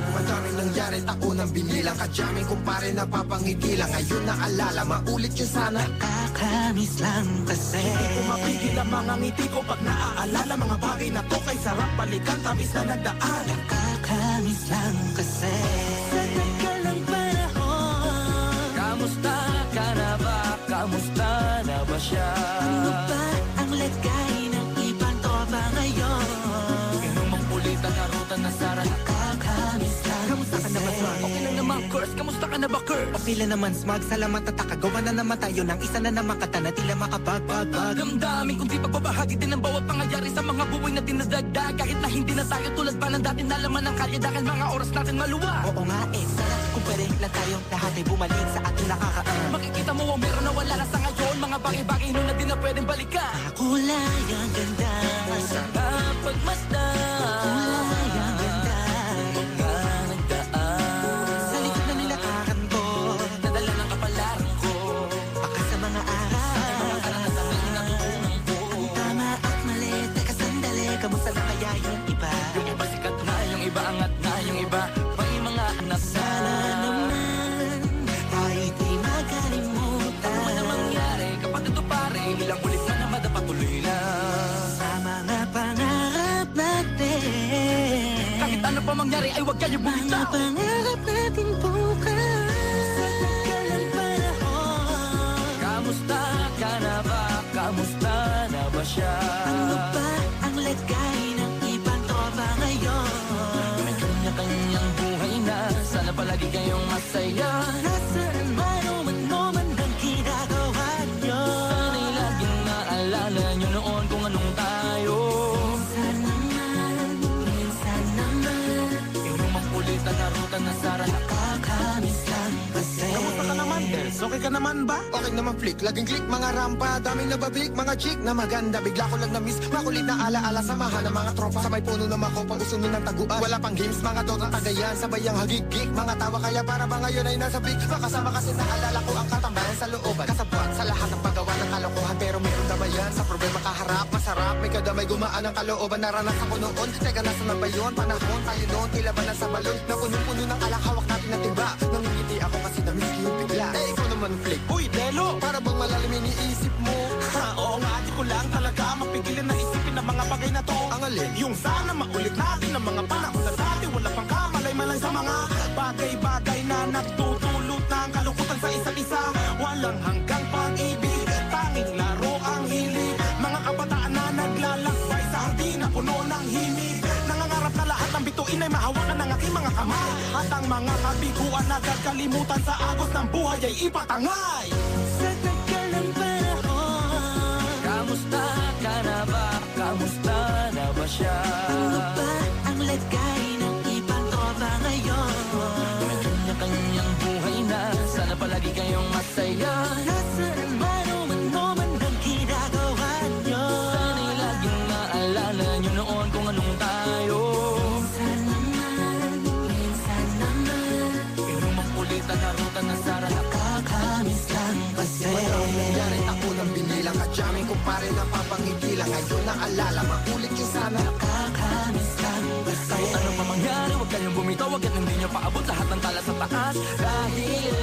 Madaming nangyari, ako nang binilang. Kadyaming kumpare na papangiti lang. Ngayon naalala, maulit yun sana. Nakakamiss lang kasi Hindi ko mapigil ang mga ngiti ko pag naaalala. Mga bagay na to kay sarap balikan, tamis na nagdaan. Nakakamiss lang kasi sa tagal ng panahon. Kamusta ka na ba? Kamusta na ba siya? Ano ba ang lagay ng ibang tropa ngayon? Inumang pulit ang narutan na Sara. Nakakamiss lang Kamusta ka na ba, Smart? Okay lang naman, Curse. Kamusta ka na ba, Curse? O pila naman, Smag, salamat at takagawa na naman tayo ng isa na naman kata na tila makabagbag. Damdamin kung di pagbabahagi din ang bawat pangyayari sa mga buhay na dinadagdag. Kahit na hindi na tayo tulad pa ng dati na laman ng kalye dahil mga oras natin maluwa. Oo nga sana kung pwede lang tayong lahat ay bumalik sa ating nakakaan. Makikita mo ang meron na wala na sa ngayon. Mga bagay-bagay nun na di na pwedeng balikan. Kulay ang ganda Sana pagmasdan Kulay ang ganda mga nagdaan. sa likod na nilakaran ko. Nadala ng kapalaran ko. Baka sa mga aral Mga karanasan na natutunan ko. ang tama at mali. Teka sandali, kamusta na kaya yung iba? Yung iba sikat na, yung iba angat na, yung iba may mga anak na. Sana naman tayo di makalimutan. Ano man ang mangyari kapag ito pare, ilang ulit na naman na patuloy na. Sa mga pangarap natin, Kahit ano pa mangyari ay huwag kayo mga bumitaw. pangarap natin bukas. Sa tagal ng panahon, Kamusta ka na ba? Kamusta na ba siya? ano ba ang lagay ng ibang tropa ngayon? May kanya-kanyang buhay na, sana palagi kayong masaya. Nasaan man o man ang ginagawa nyo? Sana'y laging naalala nyo noon kung anong tayo. Minsan naman Yung lumang ulit ang narutan na Sara. nakakamiss lang kasi. Kamusta ka naman, Dels? Okay ka naman ba? Okay naman, Flick. Laging click, mga rampa. Daming nabablik, mga chick na maganda. Bigla ko lang na-miss. Makulit na alaala, samahan ng mga tropa. Sabay puno na makopa, usunin ng taguan. Wala pang games, mga dotang tagayan. Sabay ang hagig-gig, mga tawa kaya para ba ngayon ay nasa big. Makasama kasi naalala ko ang katambayan sa looban. Kasabuan sa lahat ng paggawa ng kalokohan. Pero meron damayan sa problema kaharap. Masarap, may kadamay gumaan ang kalooban. Naranasan ko noon. Teka, nasa na ba yun? Panahon tayo noon, tila ba nasa balon? Na puno-puno ng alak, hawak natin na timba. Nangingiti ako kasi na-miss ko yung bigla. Eh, ikaw naman, Flick. Uy, Delo! Para bang malalim iniisip mo? Ha, oo nga, di ko lang talaga mapigilan na isipin ang mga bagay na to. Ang alin? Yung sana maulit natin ang mga panahon na dati. Wala pang kamalay-malay sa mga bagay-bagay na nagtutulot ng kalungkutan sa isa't isa. Walang hanggang pag-ibig, tanging laro ang hilig. Mga kabataan na naglalakbay sa hardin na puno ng himig. Nangangarap na lahat ng bituin ay mahawakan ng aking mga kamay. At ang mga kabiguan na gagalimutan sa agos ng buhay ay ipatangay. Sa tagal ng panahon, Kamusta ka na ba? Kamusta na ba siya? ano ba ang lagay ng ibang tropa ngayon? May kanya-kanyang buhay na, sana palagi kayong masaya. Nasaan man o man ang ginagawa nyo? Sana'y laging naalala nyo noon kung anong tayo. Minsan naman Yung lumang ulit ang narutan na Sara. nakakamiss lang kasi. Walang nangyari, ako nang binilang. Kadyaming kumpare na papangiti lang. Ngayon naalala, maulit yun sana. Nakakamiss lang kasi. Kahit ano pa mangyari, huwag kayong bumitaw. Agad hindi nyo paabot lahat ng tala sa taas. Dahil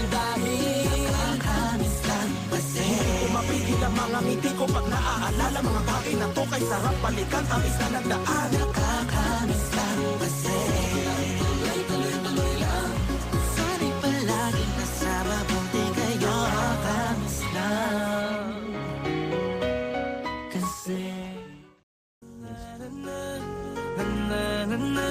Nakakamiss lang kasi. Hindi ko mapigil ang mga ngiti ko pag naaalala. Mga bagay na to kay sarap balikan, tamis na nagdaan. Nakakamiss lang kasi. tuloy-tuloy lang. Sana'y palaging nasa mabuti kayo. Nakakamiss lang kasi. Na na na na